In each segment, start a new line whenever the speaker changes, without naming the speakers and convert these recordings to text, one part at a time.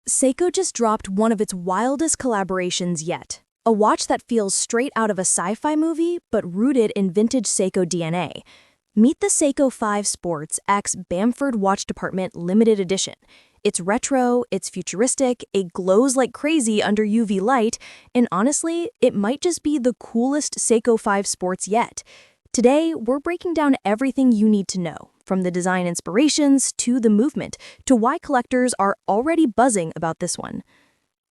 Seiko just dropped one of its wildest collaborations yet. A watch that feels straight out of a sci-fi movie, but rooted in vintage Seiko DNA. Meet the Seiko 5 Sports X Bamford Watch Department Limited Edition. It's retro, it's futuristic, it glows like crazy under UV light, and honestly, it might just be the coolest Seiko 5 Sports yet. Today, we're breaking down everything you need to know, from the design inspirations to the movement, to why collectors are already buzzing about this one.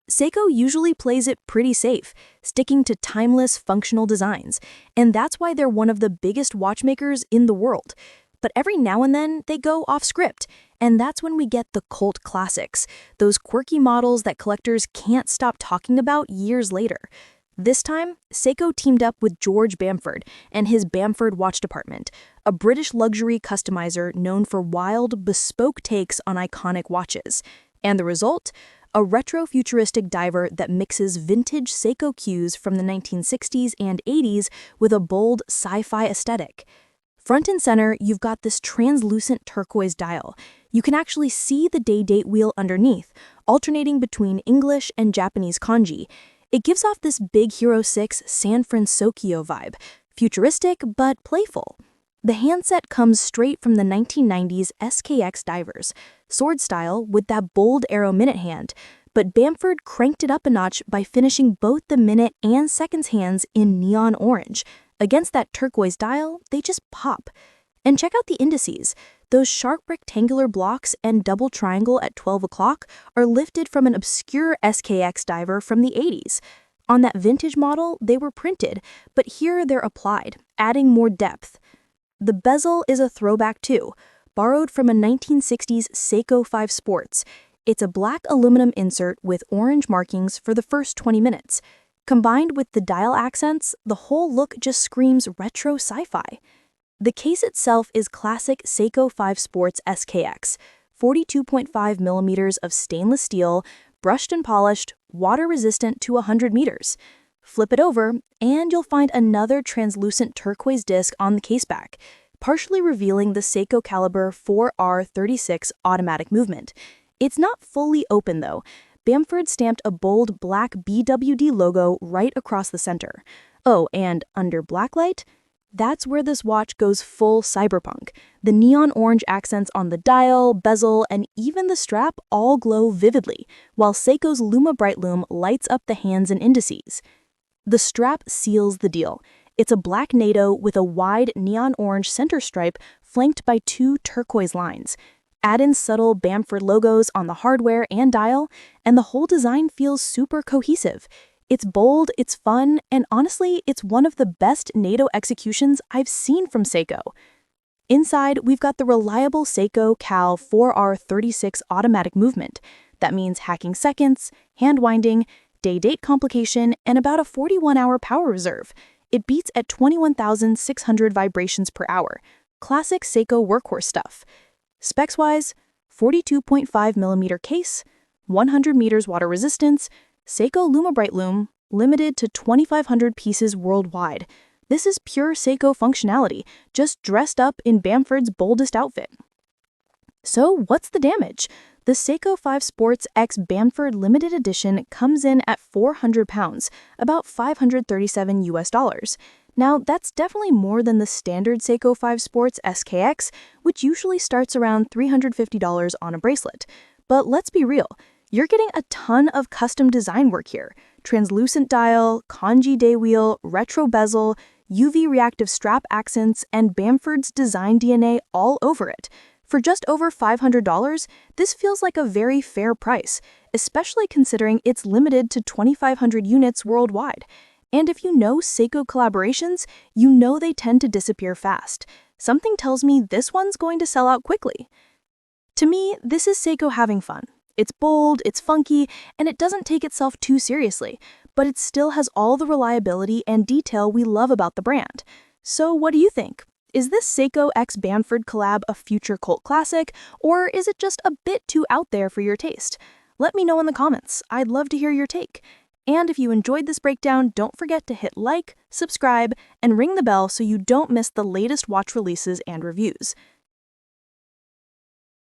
Seiko usually plays it pretty safe, sticking to timeless, functional designs, and that's why they're one of the biggest watchmakers in the world. But every now and then, they go off script, and that's when we get the cult classics, those quirky models that collectors can't stop talking about years later. This time, Seiko teamed up with George Bamford and his Bamford Watch Department, a British luxury customizer known for wild, bespoke takes on iconic watches. And the result? A retro-futuristic diver that mixes vintage Seiko cues from the 1960s and 80s with a bold sci-fi aesthetic. Front and center, you've got this translucent turquoise dial. You can actually see the day-date wheel underneath, alternating between English and Japanese kanji. It gives off this Big Hero 6 San Francisco vibe, futuristic but playful. The handset comes straight from the 1990s SKX divers, sword style with that bold arrow minute hand, but Bamford cranked it up a notch by finishing both the minute and seconds hands in neon orange. Against that turquoise dial, they just pop. And check out the indices. Those sharp rectangular blocks and double triangle at 12 o'clock are lifted from an obscure SKX diver from the 80s. On that vintage model, they were printed, but here they're applied, adding more depth. The bezel is a throwback too, borrowed from a 1960s Seiko 5 Sports. It's a black aluminum insert with orange markings for the first 20 minutes. Combined with the dial accents, the whole look just screams retro sci-fi. The case itself is classic Seiko 5 Sports SKX, 42.5 millimeters of stainless steel, brushed and polished, water-resistant to 100 meters. Flip it over, and you'll find another translucent turquoise disc on the caseback, partially revealing the Seiko caliber 4R36 automatic movement. It's not fully open though. Bamford stamped a bold black BWD logo right across the center. Oh, and under blacklight? That's where this watch goes full cyberpunk. The neon orange accents on the dial, bezel, and even the strap all glow vividly, while Seiko's Lume Bright Lume lights up the hands and indices. The strap seals the deal. It's a black NATO with a wide neon orange center stripe flanked by two turquoise lines. Add in subtle Bamford logos on the hardware and dial, and the whole design feels super cohesive. It's bold, it's fun, and honestly, it's one of the best NATO executions I've seen from Seiko. Inside, we've got the reliable Seiko Cal 4R36 automatic movement. That means hacking seconds, hand winding, day-date complication, and about a 41-hour power reserve. It beats at 21,600 vibrations per hour. Classic Seiko workhorse stuff. Specs-wise, 42.5 millimeter case, 100 meters water resistance, Seiko Lume Bright Lume, limited to 2,500 pieces worldwide. This is pure Seiko functionality, just dressed up in Bamford's boldest outfit. So what's the damage? The Seiko 5 Sports X Bamford Limited Edition comes in at 400 pounds, about $537 US. Now, that's definitely more than the standard Seiko 5 Sports SKX, which usually starts around $350 on a bracelet. But let's be real, you're getting a ton of custom design work here. Translucent dial, kanji day wheel, retro bezel, UV-reactive strap accents, and Bamford's design DNA all over it. For just over $500, this feels like a very fair price, especially considering it's limited to 2,500 units worldwide. And if you know Seiko collaborations, you know they tend to disappear fast. Something tells me this one's going to sell out quickly. To me, this is Seiko having fun. It's bold, it's funky, and it doesn't take itself too seriously, but it still has all the reliability and detail we love about the brand. So what do you think? Is this Seiko x Bamford collab a future cult classic, or is it just a bit too out there for your taste? Let me know in the comments. I'd love to hear your take. And if you enjoyed this breakdown, don't forget to hit like, subscribe, and ring the bell so you don't miss the latest watch releases and reviews.